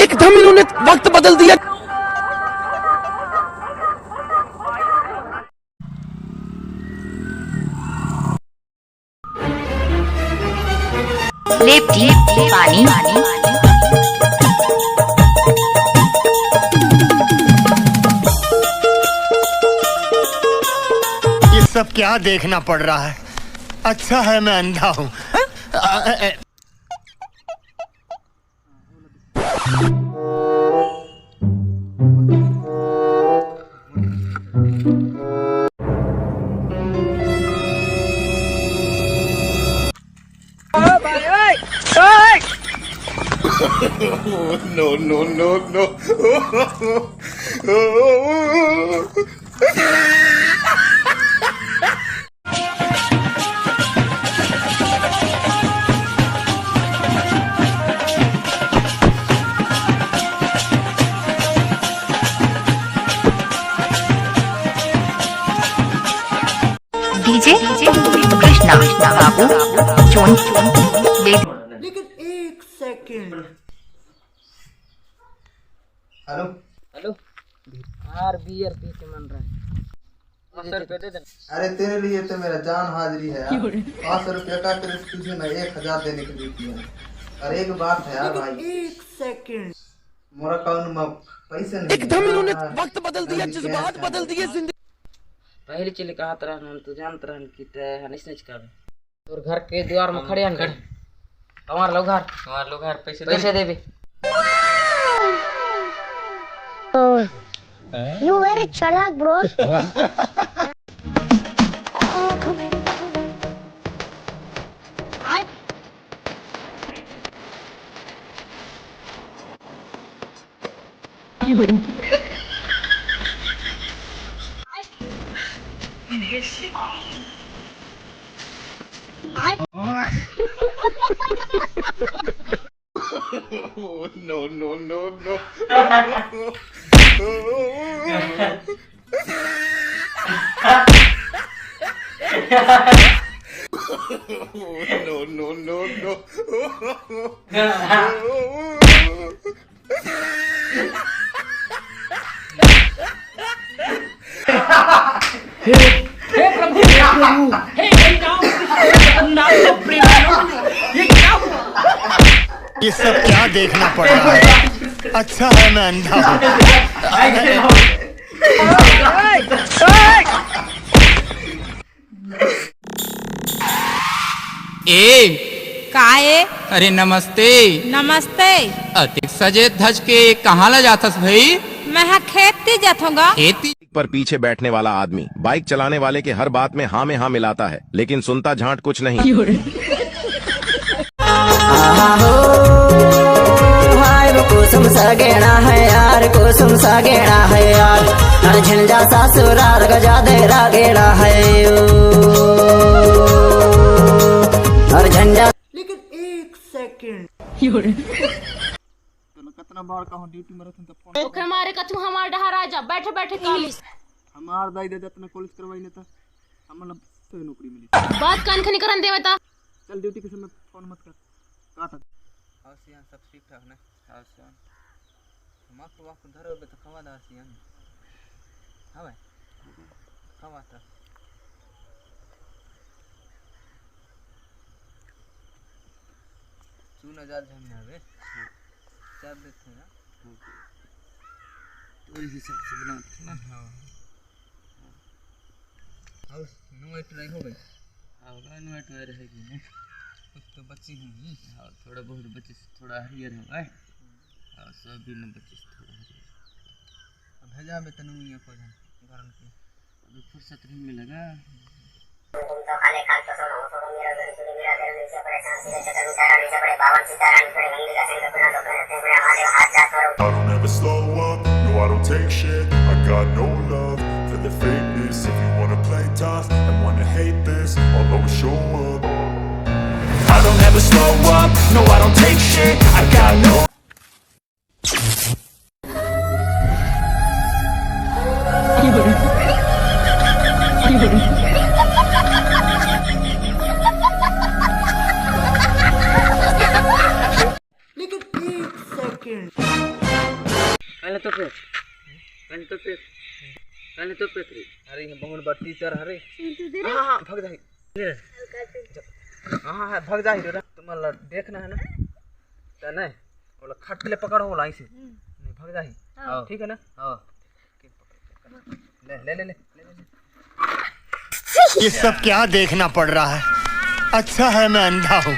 एकदम इन्होंने वक्त बदल दिया। लेप पानी ये सब क्या देखना पड़ रहा है? अच्छा है मैं अंधा हूँ। No, no, no, no. DJ Krishna Babu चोन लेकिन एक सेकंड। हेलो हेलो यार बियर पी के मन रहा है। 500 रुपए दे देना। अरे तेरे लिए तो मेरा जान हाजिरी है यार। 500 रुपये का तेरे तुझे मैं 1000 देने के लिए किया। और एक बात है यार भाई, एक सेकंड मोरा अकाउंट में पैसे नहीं एकदम है। इन्होंने वक्त बदल दिया, जज्बात बदल दिए जिंदगी। पहले चले कहा तरह हम तो जानते रहन कि ते हनिस नच का और घर के द्वार में खड़े हन हमार लोग घर पैसे देबे। You very chalak, bro. No, no, no, no. No, no, no, no. ये सब क्या देखना पड़ रहा है? अच्छा है मैं अंधा हूँ। काए अरे नमस्ते। नमस्ते। अतिक सजे धज के कहाँ ला जाथस भाई? मैं खेती जाथूंगा। खेती पर पीछे बैठने वाला आदमी बाइक चलाने वाले के हर बात में हाँ मिलाता है, लेकिन सुनता झांट कुछ नहीं। कुसुम सा गेना है यार, कुसुम सा गेना है यार। झंझा ससुराल गजा देरा गेना है और झंझा। लेकिन एक सेकंड कितना बार कहूं ड्यूटी में रहथन त फोन ओके मारे कछु हमार डहा राजा बैठे बैठे कॉलेज हमार दाई दे जतना कॉलेज करवाई ने त हमन तो नौकरी मिली। बात कान खनी करन देवे ता चल ड्यूटी के समय फोन मत कर काट। आसियान सब ठीक ठाक ना? आसियान मत वक्त धरो बे तो खवा दा आसियान। हां भाई खवा ता चूना जा झम आवे चार देते हैं तो इसी सब से बनाते ना। हां हाउस इनवाइट नहीं हो गई। हां इनवाइट में रहेगी नहीं कुछ तो बच्ची होंगी। हाँ थोड़ा बहुत बच्चे थोड़ा हरियर है और सब भी न बच्चे थोड़ा हरियर भेजा में तनु ये को जान कारण के अभी फुर्सत नहीं मिलेगा। तुम तो खाली काल तो सुनो सुनो मेरा दिल से परेशान सीधे चतुर तारा से बड़े 52 सितारा खड़े गंगे का सिंह अपना तो कहते बड़े हमारे हाथ जात और I don't ever slow up, no I don't take shit. I got no love for the fakeness. If you wanna play tough and wanna hate this, I'll always show up. I don't ever slow up, no I don't take shit. I got no लेकिन पहले तो फिर अरे ये बहुत बड़ा teacher हरे हाँ भाग जाए हाँ भाग जाए रे तुम्हारा देखना है ना तो नहीं बोला खट ले पकड़ो बोला ऐसे नहीं भाग जाए ठीक है ना ले ले ले ले ये सब क्या देखना पड़ रहा है? अच्छा है मैं अंधा हूँ।